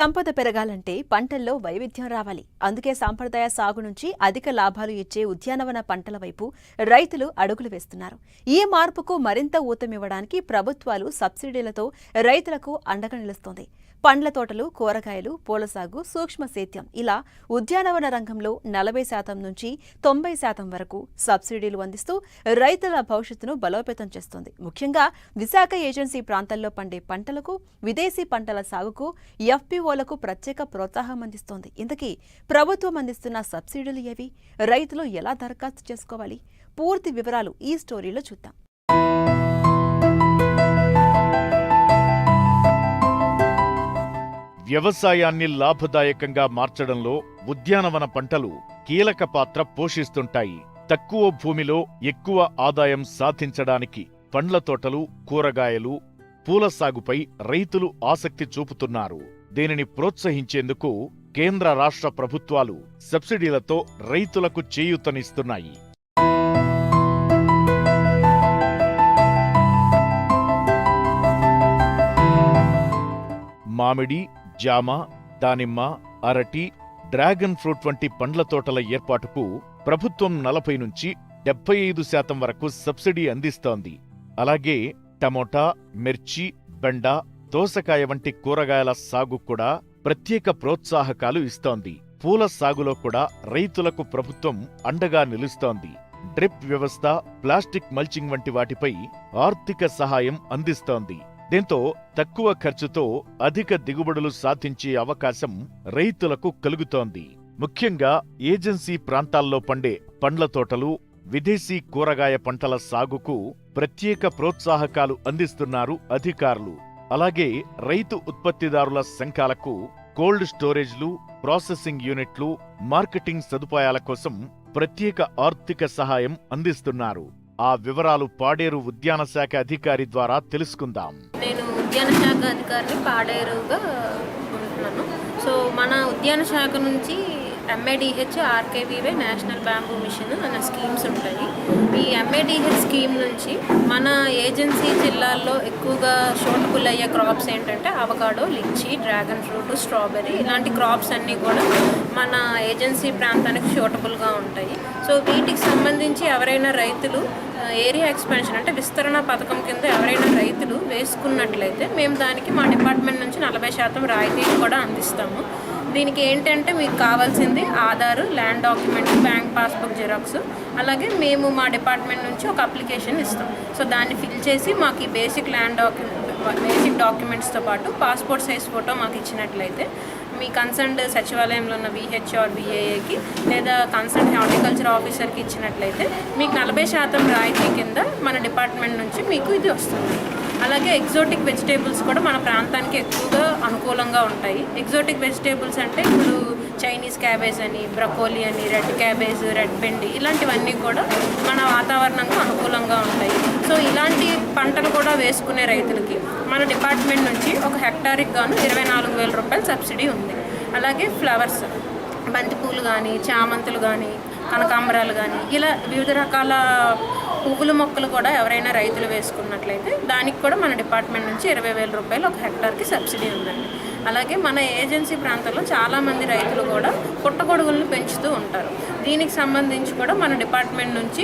సంపద పెరగాలంటే పంటల్లో వైవిధ్యం రావాలి. అందుకే సాంప్రదాయ సాగు నుంచి అధిక లాభాలు ఇచ్చే ఉద్యానవన పంటల వైపు రైతులు అడుగులు వేస్తున్నారు. ఈ మార్పుకు మరింత ఊతమివ్వడానికి ప్రభుత్వాలు సబ్సిడీలతో రైతులకు అండగా నిలుస్తోంది. పండ్ల తోటలు, కూరగాయలు, పూల సాగు, సూక్ష్మ సేద్యం ఇలా ఉద్యానవన రంగంలో 40% నుంచి 90% వరకు సబ్సిడీలు అందిస్తూ రైతుల భవిష్యత్తును బలోపేతం చేస్తోంది. ముఖ్యంగా విశాఖ ఏజెన్సీ ప్రాంతాల్లో పండే పంటలకు, విదేశీ పంటల సాగుకు ఎఫ్పీఓలకు ప్రత్యేక ప్రోత్సాహం అందిస్తోంది. ఇంతకీ ప్రభుత్వం అందిస్తున్న సబ్సిడీలు ఏవి? రైతులు ఎలా దరఖాస్తు చేసుకోవాలి? పూర్తి వివరాలు ఈ స్టోరీలో చూద్దాం. వ్యవసాయాన్ని లాభదాయకంగా మార్చడంలో ఉద్యానవన పంటలు కీలక పాత్ర పోషిస్తుంటాయి. తక్కువ భూమిలో ఎక్కువ ఆదాయం సాధించడానికి పండ్ల తోటలు, కూరగాయలు, పూల సాగుపై రైతులు ఆసక్తి చూపుతున్నారు. దీనిని ప్రోత్సహించేందుకు కేంద్ర రాష్ట్ర ప్రభుత్వాలు సబ్సిడీలతో రైతులకు చేయూతనిస్తున్నాయి. మామిడి, జామ, దానిమ్మ, అరటి, డ్రాగన్ ఫ్రూట్ వంటి పండ్ల తోటల ఏర్పాటుకు ప్రభుత్వం 40 నుంచి 75% వరకు సబ్సిడీ అందిస్తోంది. అలాగే టమోటా, మిర్చి, బెండ, దోసకాయ వంటి కూరగాయల సాగు కూడా ప్రత్యేక ప్రోత్సాహకాలు ఇస్తోంది. పూల సాగులో కూడా రైతులకు ప్రభుత్వం అండగా నిలుస్తోంది. డ్రిప్ వ్యవస్థ, ప్లాస్టిక్ మల్చింగ్ వంటి వాటిపై ఆర్థిక సహాయం అందిస్తోంది. దీంతో తక్కువ ఖర్చుతో అధిక దిగుబడులు సాధించే అవకాశం రైతులకు కలుగుతోంది. ముఖ్యంగా ఏజెన్సీ ప్రాంతాల్లో పండే పండ్ల తోటలు, విదేశీ కూరగాయ పంటల సాగుకు ప్రత్యేక ప్రోత్సాహకాలు అందిస్తున్నారు అధికారులు. అలాగే రైతు ఉత్పత్తిదారుల సంఘాలకు కోల్డ్ స్టోరేజ్లు, ప్రాసెసింగ్ యూనిట్లు, మార్కెటింగ్ సదుపాయాల కోసం ప్రత్యేక ఆర్థిక సహాయం అందిస్తున్నారు. ఆ వివరాలు పాడేరు ఉద్యాన శాఖ అధికారి ద్వారా తెలుసుకుందాం. నేను ఉద్యాన శాఖ అధికారిని పాడేరుగా ఉంటున్నాను. సో మన ఉద్యాన శాఖ నుంచి ఎంఏడిహెచ్, ఆర్కేవీవై, నేషనల్ బ్యాంబూ మిషన్ అనే స్కీమ్స్ ఉంటాయి. ఈ ఎంఏడిహెచ్ స్కీమ్ నుంచి మన ఏజెన్సీ జిల్లాల్లో ఎక్కువగా షూటబుల్ అయ్యే క్రాప్స్ ఏంటంటే avocado, lychee, dragon fruit, strawberry ఇలాంటి క్రాప్స్ అన్నీ కూడా మన ఏజెన్సీ ప్రాంతానికి షూటబుల్గా ఉంటాయి. సో వీటికి సంబంధించి ఎవరైనా రైతులు ఏరియా ఎక్స్పాన్షన్ అంటే విస్తరణ పథకం కింద ఎవరైనా రైతులు వేసుకున్నట్లయితే మేము దానికి మా డిపార్ట్మెంట్ నుంచి 40% రాయితీలు కూడా అందిస్తాము. దీనికి ఏంటంటే మీకు కావాల్సింది Aadhaar, land document, bank passbook xerox, అలాగే మేము మా డిపార్ట్మెంట్ నుంచి ఒక అప్లికేషన్ ఇస్తాం. సో దాన్ని ఫిల్ చేసి మాకు ఈ బేసిక్ డాక్యుమెంట్స్తో పాటు పాస్పోర్ట్ సైజ్ ఫోటో మాకు ఇచ్చినట్లయితే మీ కన్సర్న్డ్ సచివాలయంలో ఉన్న విహెచ్ఆర్, విఏఏకి లేదా కన్సర్న్ హార్టికల్చర్ ఆఫీసర్కి ఇచ్చినట్లయితే మీకు 40% రాయితీ కింద మన డిపార్ట్మెంట్ నుంచి మీకు ఇది వస్తుంది. అలాగే ఎగ్జోటిక్ వెజిటేబుల్స్ కూడా మన ప్రాంతానికి ఎక్కువగా అనుకూలంగా ఉంటాయి. ఎగ్జోటిక్ వెజిటేబుల్స్ అంటే ఇప్పుడు చైనీస్ క్యాబేజ్ అని, బ్రకోలీ అని, రెడ్ క్యాబేజ్, రెడ్ బెండి ఇలాంటివన్నీ కూడా మన వాతావరణంగా అనుకూలంగా ఉంటాయి. సో ఇలాంటి పంటలు కూడా వేసుకునే రైతులకి మన డిపార్ట్మెంట్ నుంచి ఒక హెక్టార్కి గాను 24,000 రూపాయల సబ్సిడీ ఉంది. అలాగే ఫ్లవర్స్, బంతిపూలు కానీ, చామంతులు కానీ, కనకాంబరాలు కానీ ఇలా వివిధ రకాల పువ్వుల మొక్కలు కూడా ఎవరైనా రైతులు వేసుకున్నట్లయితే దానికి కూడా మన డిపార్ట్మెంట్ నుంచి 20,000 రూపాయలు ఒక హెక్టార్కి సబ్సిడీ ఉందండి. అలాగే మన ఏజెన్సీ ప్రాంతంలో చాలామంది రైతులు కూడా పుట్టగొడుగులను పెంచుతూ ఉంటారు. దీనికి సంబంధించి కూడా మన డిపార్ట్మెంట్ నుంచి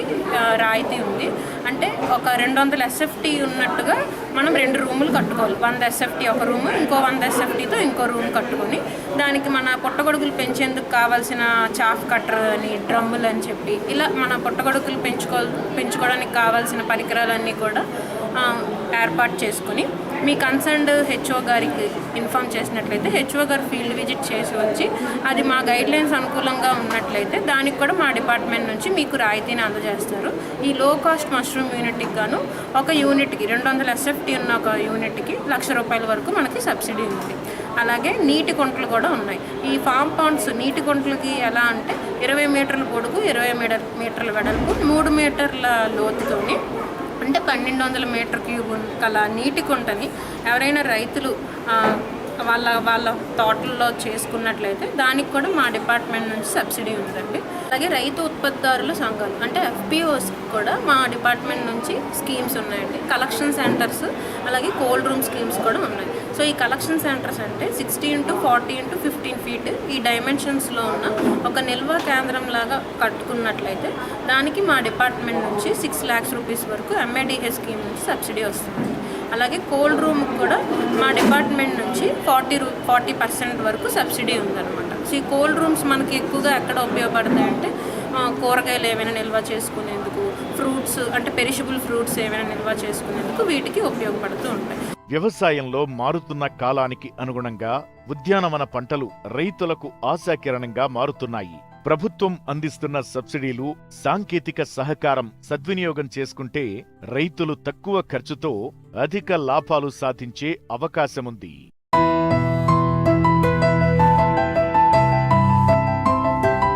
రాయితీ ఉంది. అంటే ఒక 200 SFT ఉన్నట్టుగా మనం 2 రూములు కట్టుకోవాలి. 100 SFT ఒక రూము, ఇంకో 100 SFTతో ఇంకో రూమ్ కట్టుకొని దానికి మన పుట్టగొడుగులు పెంచేందుకు కావాల్సిన చాఫ్ కట్టర్ అని, డ్రమ్ములు అని చెప్పి ఇలా మన పుట్టగొడుగులు పెంచుకోవడానికి కావాల్సిన పరికరాలన్నీ కూడా ఏర్పాటు చేసుకుని మీ కన్సర్న్డ్ హెచ్ఓ గారికి ఇన్ఫామ్ చేసినట్లయితే హెచ్ఓ గారు ఫీల్డ్ విజిట్ చేసి వచ్చి అది మా గైడ్లైన్స్ అనుకూలంగా ఉన్నట్లయితే దానికి కూడా మా డిపార్ట్మెంట్ నుంచి మీకు రాయితీని అందజేస్తారు. ఈ లో కాస్ట్ మష్రూమ్ యూనిట్కి గాను ఒక యూనిట్కి 200 SFT ఉన్న ఒక యూనిట్కి 1,00,000 రూపాయల వరకు మనకి సబ్సిడీ ఉంది. అలాగే నీటి కుంటలు కూడా ఉన్నాయి. ఈ ఫామ్ పాండ్స్ నీటి కుంటలకి ఎలా అంటే 20 మీటర్ల పొడుగు, 20 మీటర్ల వెడల్పు, 3 మీటర్ల లోతుతోని అంటే 1,200 మీటర్ క్యూబ్ కల నీటి కుంటని ఎవరైనా రైతులు వాళ్ళ తోటల్లో చేసుకున్నట్లయితే దానికి కూడా మా డిపార్ట్మెంట్ నుంచి సబ్సిడీ ఉందండి. అలాగే రైతు ఉత్పత్తిదారుల సంఘాలు అంటే FPOs కూడా మా డిపార్ట్మెంట్ నుంచి స్కీమ్స్ ఉన్నాయండి. కలెక్షన్ సెంటర్స్ అలాగే కోల్డ్ రూమ్ స్కీమ్స్ కూడా ఉన్నాయి. సో ఈ కలెక్షన్ సెంటర్స్ అంటే 60 × 40 × 15 ఫీట్ ఈ డైమెన్షన్స్లో ఉన్న ఒక నిల్వ కేంద్రం లాగా కట్టుకున్నట్లయితే దానికి మా డిపార్ట్మెంట్ నుంచి 6 lakhs రూపీస్ వరకు MADH స్కీమ్ నుంచి సబ్సిడీ వస్తుంది. అలాగే కోల్డ్ రూమ్ కూడా మా డిపార్ట్మెంట్ నుంచి 40% వరకు సబ్సిడీ ఉందన్నమాట. సో ఈ కోల్డ్ రూమ్స్ మనకి ఎక్కువగా ఎక్కడ ఉపయోగపడతాయంటే కూరగాయలు ఏమైనా నిల్వ చేసుకునేందుకు, ఫ్రూట్స్ అంటే పెరిషబుల్ ఫ్రూట్స్ ఏమైనా నిల్వ చేసుకునేందుకు వీటికి ఉపయోగపడుతూ ఉంటాయి. వ్యవసాయంలో మారుతున్న కాలానికి అనుగుణంగా ఉద్యానవన పంటలు రైతులకు ఆశాకిరణంగా మారుతున్నాయి. ప్రభుత్వం అందిస్తున్న సబ్సిడీలు, సాంకేతిక సహకారం సద్వినియోగం చేసుకుంటే రైతులు తక్కువ ఖర్చుతో అధిక లాభాలు సాధించే అవకాశముంది.